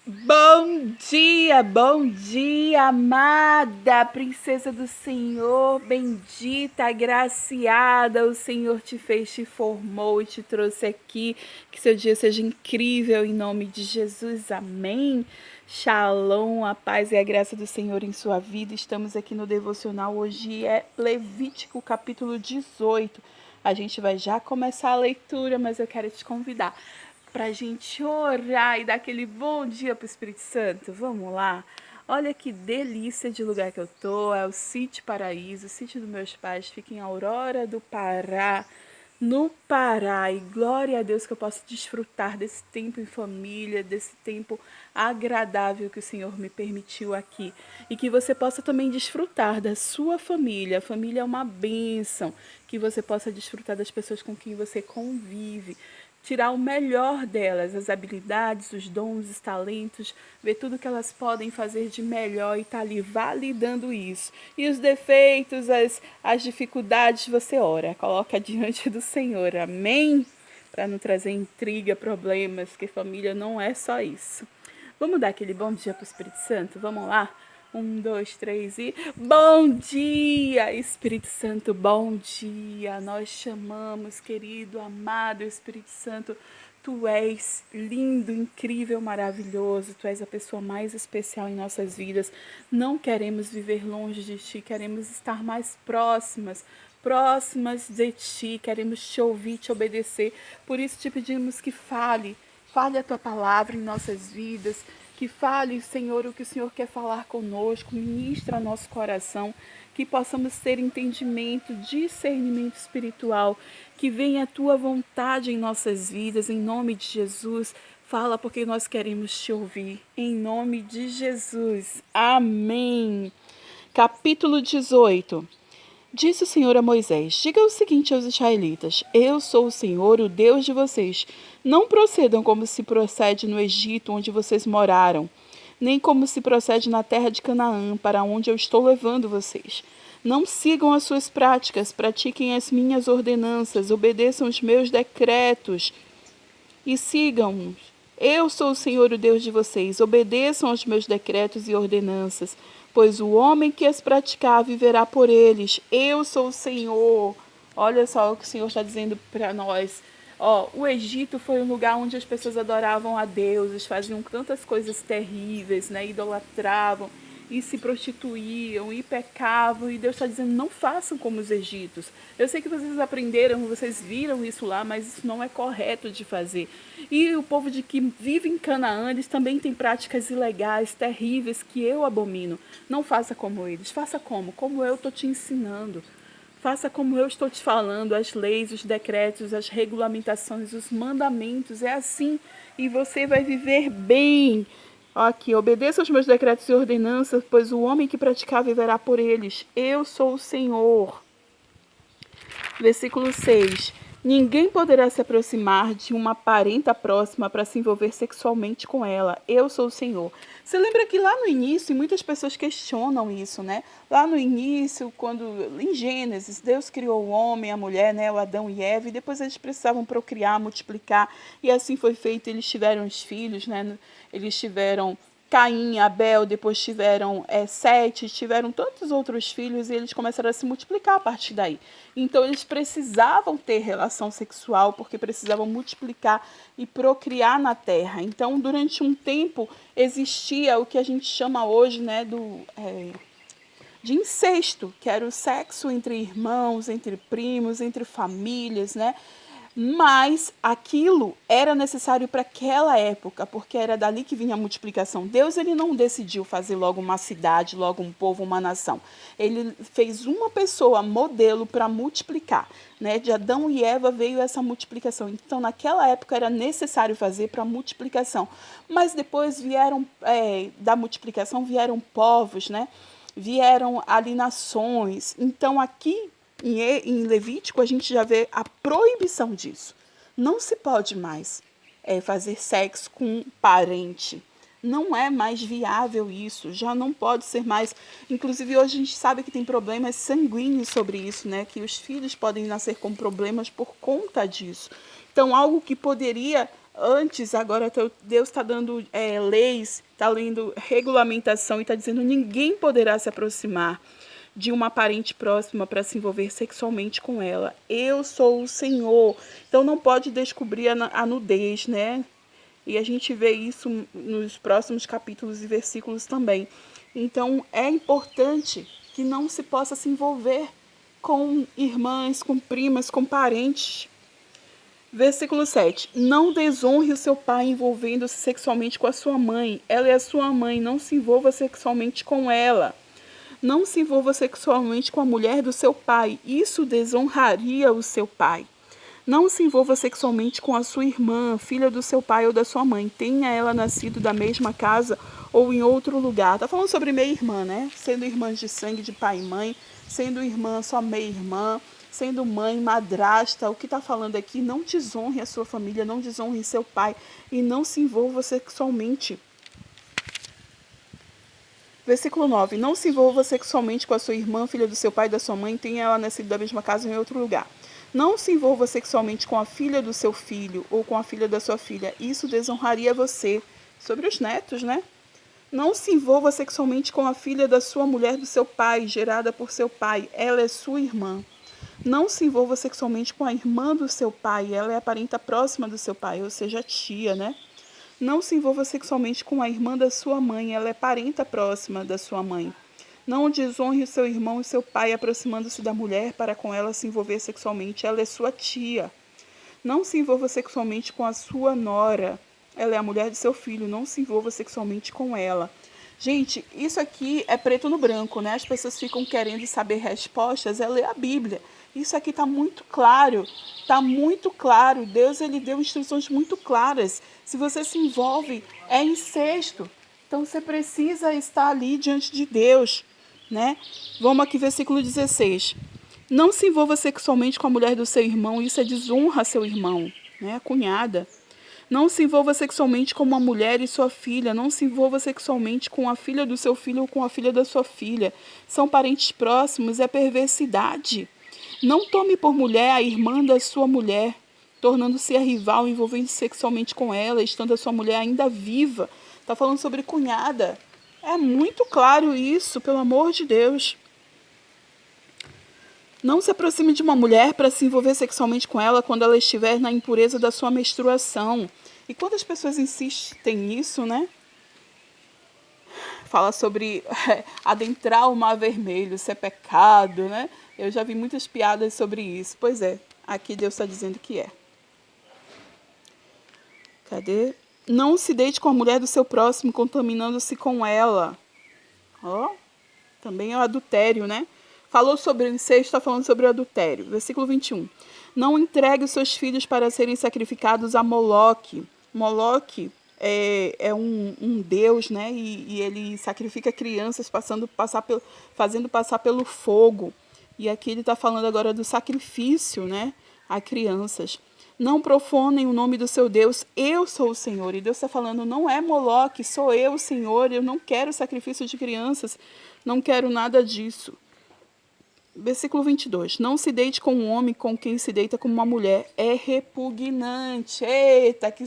Bom dia, amada princesa do Senhor, bendita, agraciada, o Senhor te fez, te formou e te trouxe aqui, que seu dia seja incrível em nome de Jesus, amém. Shalom, a paz e a graça do Senhor em sua vida, estamos aqui no devocional, hoje é Levítico capítulo 18, a gente vai já começar a leitura, mas eu quero te convidar para a gente orar e dar aquele bom dia pro Espírito Santo. Vamos lá? Olha que delícia de lugar que eu tô. É o Sítio Paraíso, o sítio dos meus pais. Fica em Aurora do Pará, no Pará. E glória a Deus que eu posso desfrutar desse tempo em família, desse tempo agradável que o Senhor me permitiu aqui. E que você possa também desfrutar da sua família. A família é uma bênção. Que você possa desfrutar das pessoas com quem você convive, tirar o melhor delas, as habilidades, os dons, os talentos, ver tudo que elas podem fazer de melhor e estar ali validando isso. E os defeitos, as dificuldades, você ora, coloca diante do Senhor, amém? Para não trazer intriga, problemas, que família não é só isso. Vamos dar aquele bom dia para o Espírito Santo? Vamos lá? 1, 2, 3 e bom dia, Espírito Santo, bom dia. Nós chamamos, querido, amado Espírito Santo. Tu és lindo, incrível, maravilhoso. Tu és a pessoa mais especial em nossas vidas. Não queremos viver longe de ti, queremos estar mais próximas de ti. Queremos te ouvir, te obedecer. Por isso te pedimos que fale a tua palavra em nossas vidas, que fale, Senhor, o que o Senhor quer falar conosco, ministra nosso coração, que possamos ter entendimento, discernimento espiritual, que venha a tua vontade em nossas vidas, em nome de Jesus. Fala porque nós queremos te ouvir, em nome de Jesus. Amém. Capítulo 18. Disse o Senhor a Moisés: diga o seguinte aos israelitas: eu sou o Senhor, o Deus de vocês. Não procedam como se procede no Egito, onde vocês moraram, nem como se procede na terra de Canaã, para onde eu estou levando vocês. Não sigam as suas práticas, pratiquem as minhas ordenanças, obedeçam os meus decretos e sigam-nos. Eu sou o Senhor, o Deus de vocês. Obedeçam aos meus decretos e ordenanças, pois o homem que as praticar viverá por eles. Eu sou o Senhor. Olha só o que o Senhor está dizendo para nós. O Egito foi um lugar onde as pessoas adoravam a deuses, faziam tantas coisas terríveis, né? Idolatravam e se prostituíam e pecavam, e Deus está dizendo: não façam como os egípcios. Eu sei que vocês aprenderam, vocês viram isso lá, mas isso não é correto de fazer. E o povo de que vive em Canaã, eles também têm práticas ilegais, terríveis, que eu abomino. Não faça como eles, faça como eu estou te ensinando. Faça como eu estou te falando, as leis, os decretos, as regulamentações, os mandamentos, é assim, e você vai viver bem. Aqui, obedeça aos meus decretos e ordenanças, pois o homem que praticar viverá por eles. Eu sou o Senhor. Versículo 6. Ninguém poderá se aproximar de uma parenta próxima para se envolver sexualmente com ela. Eu sou o Senhor. Você lembra que lá no início, muitas pessoas questionam isso, né? Lá no início, quando em Gênesis, Deus criou o homem, a mulher, né? O Adão e Eva, e depois eles precisavam procriar, multiplicar, e assim foi feito. Eles tiveram os filhos, né? Eles tiveram Caim, Abel, depois tiveram Sete, tiveram tantos outros filhos e eles começaram a se multiplicar a partir daí. Então eles precisavam ter relação sexual porque precisavam multiplicar e procriar na terra. Então durante um tempo existia o que a gente chama hoje, né, de incesto, que era o sexo entre irmãos, entre primos, entre famílias, né? Mas aquilo era necessário para aquela época, porque era dali que vinha a multiplicação. Deus ele não decidiu fazer logo uma cidade, logo um povo, uma nação. Ele fez uma pessoa modelo para multiplicar, né? De Adão e Eva veio essa multiplicação. Então, naquela época era necessário fazer para multiplicação. Mas depois vieram da multiplicação vieram povos, né? Vieram ali nações. Então, aqui em Levítico, a gente já vê a proibição disso. Não se pode mais fazer sexo com um parente. Não é mais viável isso, já não pode ser mais. Inclusive, hoje a gente sabe que tem problemas sanguíneos sobre isso, né? Que os filhos podem nascer com problemas por conta disso. Então, algo que poderia Antes, agora Deus está dando leis, está lendo regulamentação e está dizendo ninguém poderá se aproximar de uma parente próxima para se envolver sexualmente com ela. Eu sou o Senhor. Então não pode descobrir a nudez, né? E a gente vê isso nos próximos capítulos e versículos também. Então é importante que não se possa se envolver com irmãs, com primas, com parentes. Versículo 7. Não desonre o seu pai envolvendo-se sexualmente com a sua mãe. Ela é a sua mãe, não se envolva sexualmente com ela. Não se envolva sexualmente com a mulher do seu pai. Isso desonraria o seu pai. Não se envolva sexualmente com a sua irmã, filha do seu pai ou da sua mãe. Tenha ela nascido da mesma casa ou em outro lugar. Está falando sobre meia-irmã, né? Sendo irmãs de sangue de pai e mãe, sendo irmã só meia-irmã, sendo mãe, madrasta. O que está falando aqui? Não desonre a sua família, não desonre seu pai e não se envolva sexualmente. Versículo 9. Não se envolva sexualmente com a sua irmã, filha do seu pai e da sua mãe, tenha ela nascido da mesma casa ou em outro lugar. Não se envolva sexualmente com a filha do seu filho ou com a filha da sua filha. Isso desonraria você. Sobre os netos, né? Não se envolva sexualmente com a filha da sua mulher do seu pai, gerada por seu pai. Ela é sua irmã. Não se envolva sexualmente com a irmã do seu pai. Ela é a parenta próxima do seu pai, ou seja, a tia, né? Não se envolva sexualmente com a irmã da sua mãe, ela é parenta próxima da sua mãe. Não desonre o seu irmão e seu pai aproximando-se da mulher para com ela se envolver sexualmente, ela é sua tia. Não se envolva sexualmente com a sua nora, ela é a mulher de seu filho, não se envolva sexualmente com ela. Gente, isso aqui é preto no branco, né? As pessoas ficam querendo saber respostas, é ler a Bíblia. Isso aqui está muito claro, está muito claro. Deus ele deu instruções muito claras. Se você se envolve, é incesto. Então você precisa estar ali diante de Deus, né? Vamos aqui, versículo 16. Não se envolva sexualmente com a mulher do seu irmão, isso é desonra a seu irmão, né? A cunhada. Não se envolva sexualmente com uma mulher e sua filha. Não se envolva sexualmente com a filha do seu filho ou com a filha da sua filha. São parentes próximos, é perversidade. Não tome por mulher a irmã da sua mulher, tornando-se a rival, envolvendo-se sexualmente com ela, estando a sua mulher ainda viva. Está falando sobre cunhada. É muito claro isso, pelo amor de Deus. Não se aproxime de uma mulher para se envolver sexualmente com ela quando ela estiver na impureza da sua menstruação. E quando as pessoas insistem nisso, né? Fala sobre adentrar o mar vermelho, ser pecado, né? Eu já vi muitas piadas sobre isso. Pois é, aqui Deus está dizendo que é. Cadê? Não se deite com a mulher do seu próximo, contaminando-se com ela. Ó, também é o adultério, né? Falou sobre o incesto, está falando sobre o adultério. Versículo 21. Não entregue os seus filhos para serem sacrificados a Moloque. Moloque é um deus, né? E ele sacrifica crianças fazendo passar pelo fogo. E aqui ele está falando agora do sacrifício, né? A crianças. Não profanem o nome do seu Deus, eu sou o Senhor. E Deus está falando, não é Moloque, sou eu o Senhor. Eu não quero sacrifício de crianças, não quero nada disso. Versículo 22. Não se deite com um homem com quem se deita com uma mulher. É repugnante. Eita, que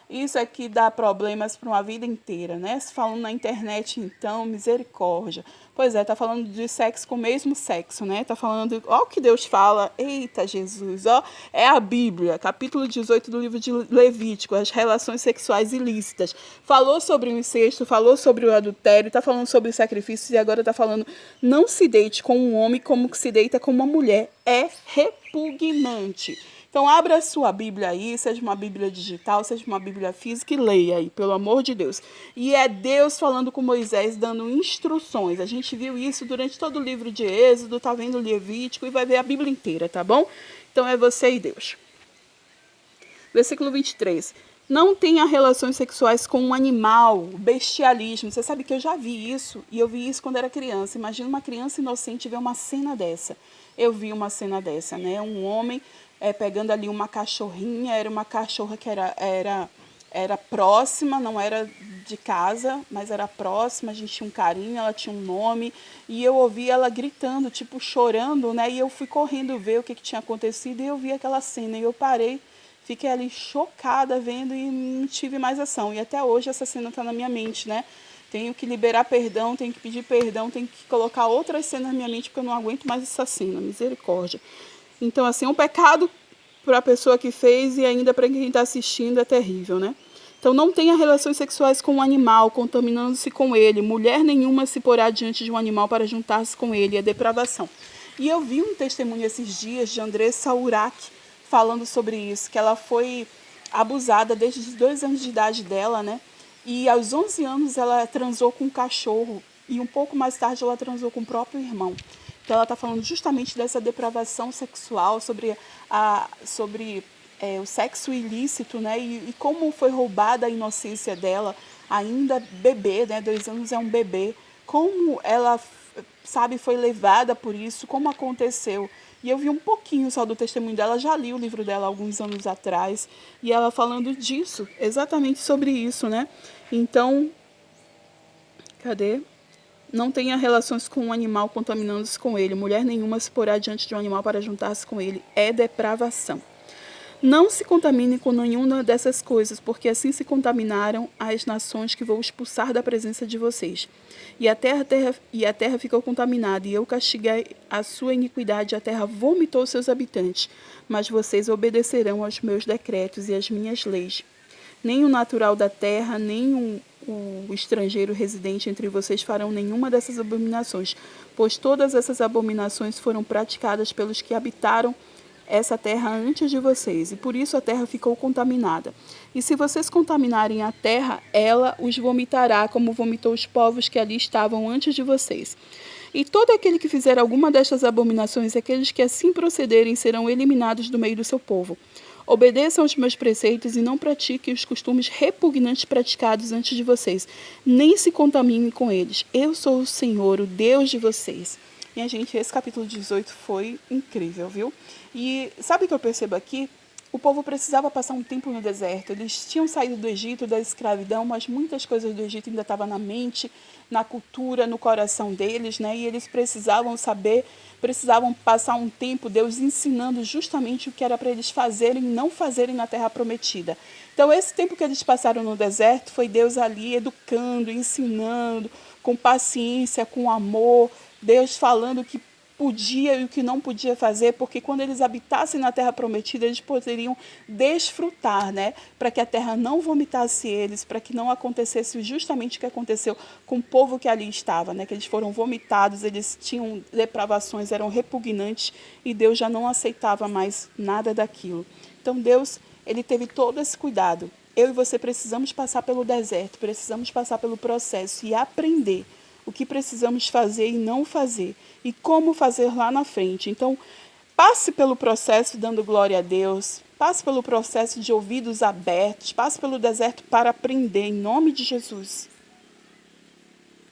isso aqui dá problemas para uma vida inteira, né? Se falando na internet, então, misericórdia. Pois é, tá falando de sexo com o mesmo sexo, né? Tá falando, ó o que Deus fala. Eita, Jesus, ó. É a Bíblia, capítulo 18 do livro de Levítico, as relações sexuais ilícitas. Falou sobre o incesto, falou sobre o adultério, tá falando sobre os sacrifícios e agora tá falando, não se deite com um homem como que se deita com uma mulher. É repugnante. Então, abra a sua Bíblia aí, seja uma Bíblia digital, seja uma Bíblia física e leia aí, pelo amor de Deus. E é Deus falando com Moisés, dando instruções. A gente viu isso durante todo o livro de Êxodo, tá vendo o Levítico e vai ver a Bíblia inteira, tá bom? Então, é você e Deus. Versículo 23. Não tenha relações sexuais com um animal, bestialismo. Você sabe que eu já vi isso, e eu vi isso quando era criança. Imagina uma criança inocente ver uma cena dessa. Eu vi uma cena dessa, né? Um homem pegando ali uma cachorrinha, era uma cachorra que era próxima, não era de casa, mas era próxima, a gente tinha um carinho, ela tinha um nome, e eu ouvi ela gritando, tipo chorando, né? E eu fui correndo ver o que tinha acontecido, e eu vi aquela cena, e eu parei, fiquei ali chocada vendo e não tive mais ação. E até hoje essa cena está na minha mente, né? Tenho que liberar perdão, tenho que pedir perdão, tenho que colocar outras cenas na minha mente, porque eu não aguento mais essa cena, misericórdia. Então, assim, um pecado para a pessoa que fez e ainda para quem está assistindo é terrível, né? Então, não tenha relações sexuais com um animal, contaminando-se com ele. Mulher nenhuma se porá diante de um animal para juntar-se com ele, é depravação. E eu vi um testemunho esses dias de Andressa Urach falando sobre isso, que ela foi abusada desde os 2 anos de idade dela, né? E aos 11 anos ela transou com um cachorro e um pouco mais tarde ela transou com o próprio irmão. Então ela está falando justamente dessa depravação sexual, sobre o sexo ilícito, né? E como foi roubada a inocência dela, ainda bebê, né? 2 anos é um bebê. Como ela, sabe, foi levada por isso, como aconteceu. E eu vi um pouquinho só do testemunho dela, já li o livro dela alguns anos atrás, e ela falando disso, exatamente sobre isso, né? Então, cadê? Não tenha relações com um animal contaminando-se com ele. Mulher nenhuma se porá diante de um animal para juntar-se com ele. É depravação. Não se contamine com nenhuma dessas coisas, porque assim se contaminaram as nações que vou expulsar da presença de vocês. E a terra ficou contaminada, e eu castiguei a sua iniquidade, a terra vomitou seus habitantes. Mas vocês obedecerão aos meus decretos e às minhas leis. Nem o natural da terra, nem o estrangeiro residente entre vocês farão nenhuma dessas abominações, pois todas essas abominações foram praticadas pelos que habitaram essa terra antes de vocês, e por isso a terra ficou contaminada. E se vocês contaminarem a terra, ela os vomitará, como vomitou os povos que ali estavam antes de vocês. E todo aquele que fizer alguma destas abominações, aqueles que assim procederem, serão eliminados do meio do seu povo. Obedeçam aos meus preceitos e não pratiquem os costumes repugnantes praticados antes de vocês, nem se contaminem com eles. Eu sou o Senhor, o Deus de vocês. Minha gente, esse capítulo 18 foi incrível, viu? E sabe o que eu percebo aqui? O povo precisava passar um tempo no deserto. Eles tinham saído do Egito, da escravidão, mas muitas coisas do Egito ainda estavam na mente, na cultura, no coração deles, né? E eles precisavam saber, precisavam passar um tempo, Deus ensinando justamente o que era para eles fazerem e não fazerem na terra prometida. Então, esse tempo que eles passaram no deserto foi Deus ali educando, ensinando, com paciência, com amor, Deus falando que podia e o que não podia fazer, porque quando eles habitassem na terra prometida, eles poderiam desfrutar, né? Para que a terra não vomitasse eles, para que não acontecesse justamente o que aconteceu com o povo que ali estava, né? Que eles foram vomitados, eles tinham depravações, eram repugnantes e Deus já não aceitava mais nada daquilo. Então Deus, ele teve todo esse cuidado. Eu e você precisamos passar pelo deserto, precisamos passar pelo processo e aprender o que precisamos fazer e não fazer, e como fazer lá na frente. Então, passe pelo processo dando glória a Deus, passe pelo processo de ouvidos abertos, passe pelo deserto para aprender, em nome de Jesus.